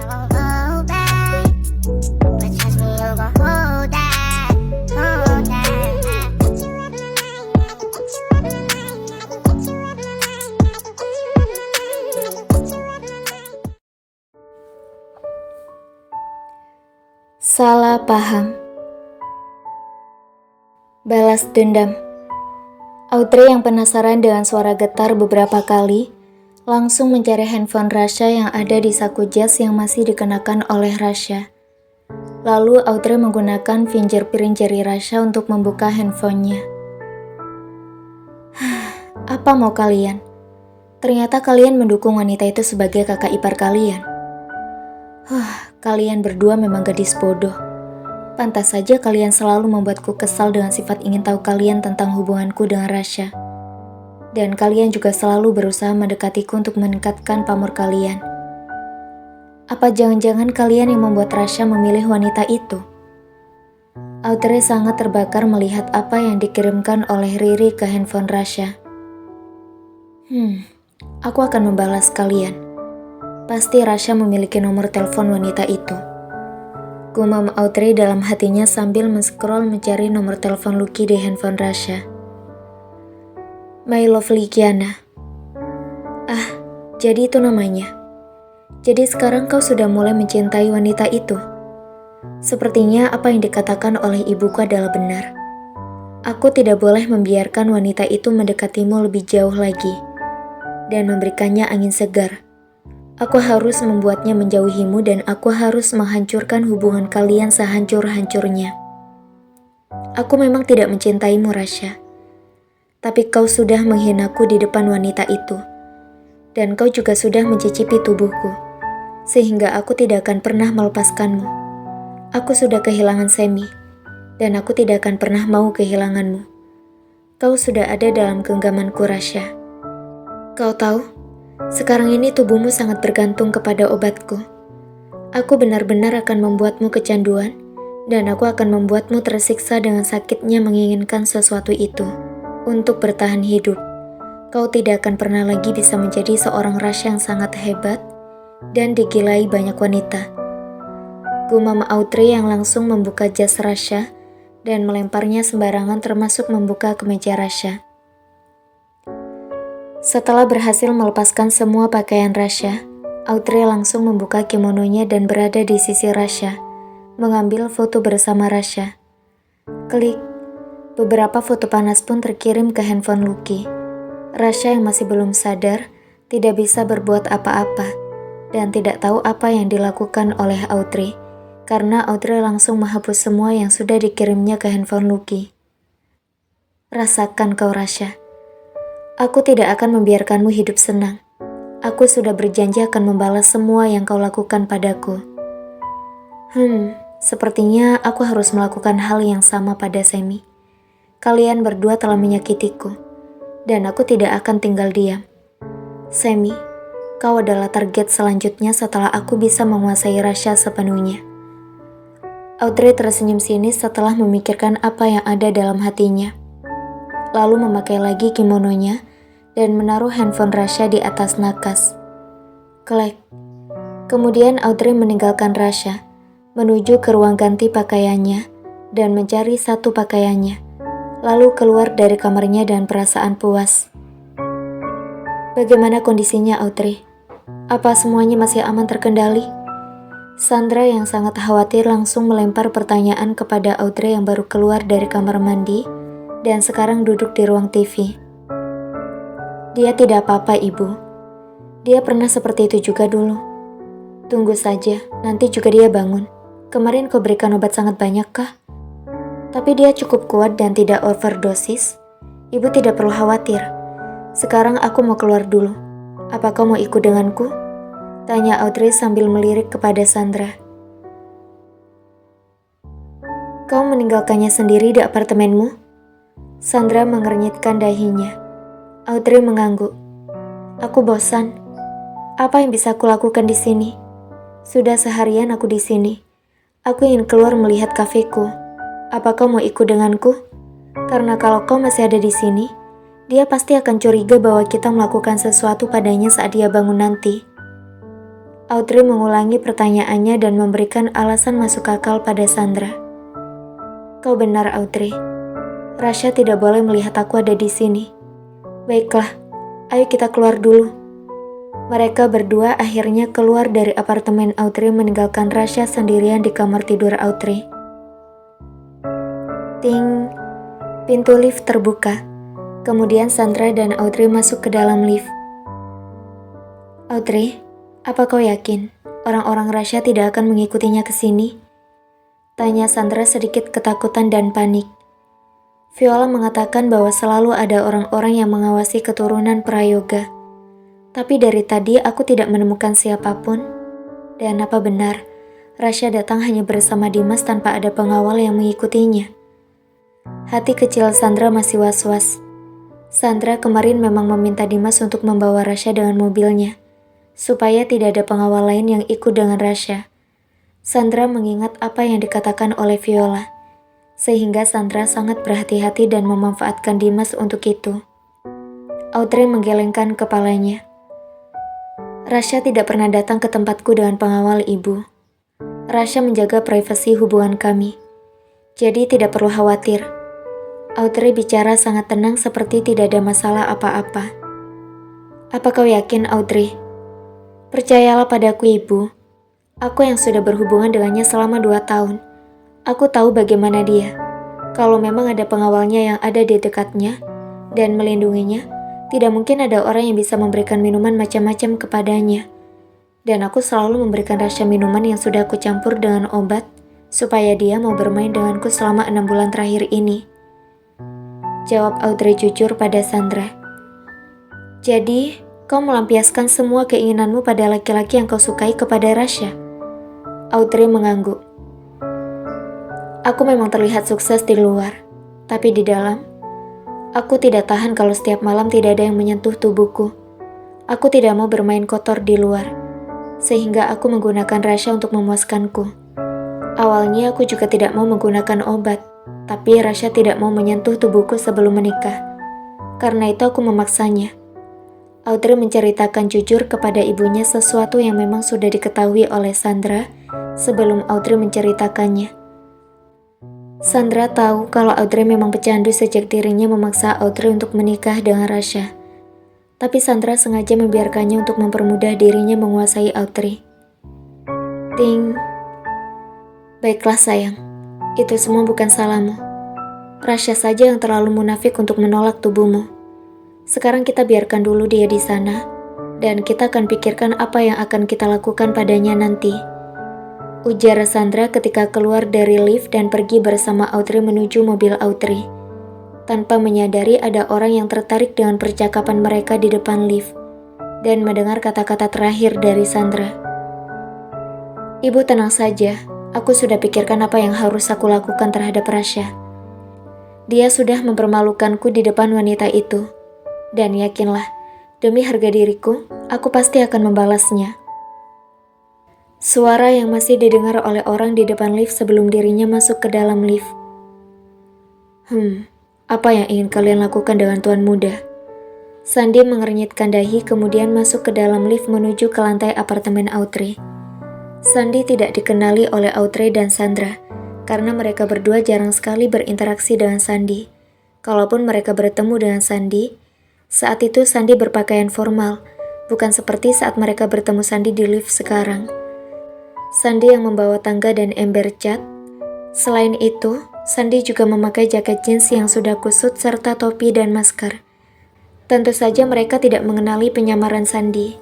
won't hold back, but trust me, you gon' hold that, hold that. Put you out of line, never put you out of line, never put you out of line, never put you out of line, never put you out of line. Salah paham. Balas dendam. Audrey yang penasaran dengan suara getar beberapa kali, langsung mencari handphone Rasya yang ada di saku jas yang masih dikenakan oleh Rasya. Lalu Audrey menggunakan fingerprint jari Rasya untuk membuka handphonenya. Apa mau kalian? Ternyata kalian mendukung wanita itu sebagai kakak ipar kalian. Kalian berdua memang gadis bodoh. Pantas saja kalian selalu membuatku kesal dengan sifat ingin tahu kalian tentang hubunganku dengan Rasya. Dan kalian juga selalu berusaha mendekatiku untuk meningkatkan pamor kalian. Apa jangan-jangan kalian yang membuat Rasya memilih wanita itu? Audrey sangat terbakar melihat apa yang dikirimkan oleh Riri ke handphone Rasya. Aku akan membalas kalian. Pasti Rasya memiliki nomor telepon wanita itu. Gumam Audrey dalam hatinya sambil men-scroll mencari nomor telepon Lucky di handphone Rasya. My lovely Kiana. Jadi itu namanya. Jadi sekarang kau sudah mulai mencintai wanita itu. Sepertinya apa yang dikatakan oleh ibuku adalah benar. Aku tidak boleh membiarkan wanita itu mendekatimu lebih jauh lagi dan memberikannya angin segar. Aku harus membuatnya menjauhimu dan aku harus menghancurkan hubungan kalian sehancur-hancurnya. Aku memang tidak mencintaimu, Rasya. Tapi kau sudah menghinaku di depan wanita itu. Dan kau juga sudah mencicipi tubuhku. Sehingga aku tidak akan pernah melepaskanmu. Aku sudah kehilangan Semi. Dan aku tidak akan pernah mau kehilanganmu. Kau sudah ada dalam genggamanku, Rasya. Kau tahu? Sekarang ini tubuhmu sangat bergantung kepada obatku. Aku benar-benar akan membuatmu kecanduan, dan aku akan membuatmu tersiksa dengan sakitnya menginginkan sesuatu itu. Untuk bertahan hidup, kau tidak akan pernah lagi bisa menjadi seorang Rasya yang sangat hebat dan digilai banyak wanita. Gumam Audrey yang langsung membuka jas Rasya dan melemparnya sembarangan termasuk membuka kemeja Rasya. Setelah berhasil melepaskan semua pakaian Rasya, Audrey langsung membuka kimononya dan berada di sisi Rasya, mengambil foto bersama Rasya. Klik, beberapa foto panas pun terkirim ke handphone Lucky. Rasya yang masih belum sadar, tidak bisa berbuat apa-apa, dan tidak tahu apa yang dilakukan oleh Audrey, karena Audrey langsung menghapus semua yang sudah dikirimnya ke handphone Lucky. Rasakan kau, Rasya. Aku tidak akan membiarkanmu hidup senang. Aku sudah berjanji akan membalas semua yang kau lakukan padaku. Sepertinya aku harus melakukan hal yang sama pada Semi. Kalian berdua telah menyakitiku, dan aku tidak akan tinggal diam. Semi, kau adalah target selanjutnya setelah aku bisa menguasai Rasya sepenuhnya. Audrey tersenyum sinis setelah memikirkan apa yang ada dalam hatinya. Lalu memakai lagi kimononya dan menaruh handphone Rasya di atas nakas. Klek. Kemudian Audrey meninggalkan Rasya, menuju ke ruang ganti pakaiannya dan mencari satu pakaiannya, lalu keluar dari kamarnya dengan perasaan puas. Bagaimana kondisinya, Audrey? Apa semuanya masih aman terkendali? Sandra yang sangat khawatir langsung melempar pertanyaan kepada Audrey yang baru keluar dari kamar mandi dan sekarang duduk di ruang TV. Dia tidak apa-apa, Ibu. Dia pernah seperti itu juga dulu. Tunggu saja, nanti juga dia bangun. Kemarin kau berikan obat sangat banyak kah? Tapi dia cukup kuat dan tidak overdosis. Ibu tidak perlu khawatir. Sekarang aku mau keluar dulu. Apa kau mau ikut denganku? Tanya Audrey sambil melirik kepada Sandra. Kau meninggalkannya sendiri di apartemenmu? Sandra mengernyitkan dahinya. Audrey mengangguk. Aku bosan. Apa yang bisa aku lakukan di sini? Sudah seharian aku di sini. Aku ingin keluar melihat kafeku. Apa kau mau ikut denganku? Karena kalau kau masih ada di sini, dia pasti akan curiga bahwa kita melakukan sesuatu padanya saat dia bangun nanti. Audrey mengulangi pertanyaannya dan memberikan alasan masuk akal pada Sandra. Kau benar, Audrey. Rasya tidak boleh melihat aku ada di sini. Baiklah, ayo kita keluar dulu. Mereka berdua akhirnya keluar dari apartemen Audrey meninggalkan Rasya sendirian di kamar tidur Audrey. Ting, pintu lift terbuka. Kemudian Sandra dan Audrey masuk ke dalam lift. Audrey, apa kau yakin orang-orang Rasya tidak akan mengikutinya ke sini? Tanya Sandra sedikit ketakutan dan panik. Viola mengatakan bahwa selalu ada orang-orang yang mengawasi keturunan Prayoga. Tapi dari tadi aku tidak menemukan siapapun. Dan apa benar, Rasya datang hanya bersama Dimas tanpa ada pengawal yang mengikutinya? Hati kecil Sandra masih was-was. Sandra kemarin memang meminta Dimas untuk membawa Rasya dengan mobilnya, supaya tidak ada pengawal lain yang ikut dengan Rasya. Sandra mengingat apa yang dikatakan oleh Viola, sehingga Sandra sangat berhati-hati dan memanfaatkan Dimas untuk itu. Audrey menggelengkan kepalanya. Rasya tidak pernah datang ke tempatku dengan pengawal ibu. Rasya menjaga privasi hubungan kami, jadi tidak perlu khawatir. Audrey bicara sangat tenang seperti tidak ada masalah apa-apa. Apa kau yakin, Audrey? Percayalah padaku, ibu. Aku yang sudah berhubungan dengannya selama 2 tahun. Aku tahu bagaimana dia. Kalau memang ada pengawalnya yang ada di dekatnya dan melindunginya, tidak mungkin ada orang yang bisa memberikan minuman macam-macam kepadanya. Dan aku selalu memberikan Rasya minuman yang sudah aku campur dengan obat, supaya dia mau bermain denganku selama 6 bulan terakhir ini. Jawab Audrey jujur pada Sandra. Jadi, kau melampiaskan semua keinginanmu pada laki-laki yang kau sukai kepada Rasya? Audrey mengangguk. Aku memang terlihat sukses di luar, tapi di dalam, aku tidak tahan kalau setiap malam tidak ada yang menyentuh tubuhku. Aku tidak mau bermain kotor di luar, sehingga aku menggunakan Rasya untuk memuaskanku. Awalnya aku juga tidak mau menggunakan obat, tapi Rasya tidak mau menyentuh tubuhku sebelum menikah. Karena itu aku memaksanya. Audrey menceritakan jujur kepada ibunya sesuatu yang memang sudah diketahui oleh Sandra sebelum Audrey menceritakannya. Sandra tahu kalau Audrey memang pecandu sejak dirinya memaksa Audrey untuk menikah dengan Rasya. Tapi Sandra sengaja membiarkannya untuk mempermudah dirinya menguasai Audrey. Ting. Baiklah sayang, itu semua bukan salahmu. Rasya saja yang terlalu munafik untuk menolak tubuhmu. Sekarang kita biarkan dulu dia di sana, dan kita akan pikirkan apa yang akan kita lakukan padanya nanti. Ujar Sandra ketika keluar dari lift dan pergi bersama Audrey menuju mobil Audrey. Tanpa menyadari ada orang yang tertarik dengan percakapan mereka di depan lift, dan mendengar kata-kata terakhir dari Sandra. Ibu tenang saja, aku sudah pikirkan apa yang harus aku lakukan terhadap Rasya. Dia sudah mempermalukanku di depan wanita itu, dan yakinlah, demi harga diriku, aku pasti akan membalasnya. Suara yang masih didengar oleh orang di depan lift sebelum dirinya masuk ke dalam lift. Apa yang ingin kalian lakukan dengan tuan muda? Sandi mengernyitkan dahi kemudian masuk ke dalam lift menuju ke lantai apartemen Audrey. Sandi tidak dikenali oleh Audrey dan Sandra, karena mereka berdua jarang sekali berinteraksi dengan Sandi. Kalaupun mereka bertemu dengan Sandi, saat itu Sandi berpakaian formal, bukan seperti saat mereka bertemu Sandi di lift sekarang. Sandi yang membawa tangga dan ember cat. Selain itu, Sandi juga memakai jaket jeans yang sudah kusut serta topi dan masker. Tentu saja mereka tidak mengenali penyamaran Sandi.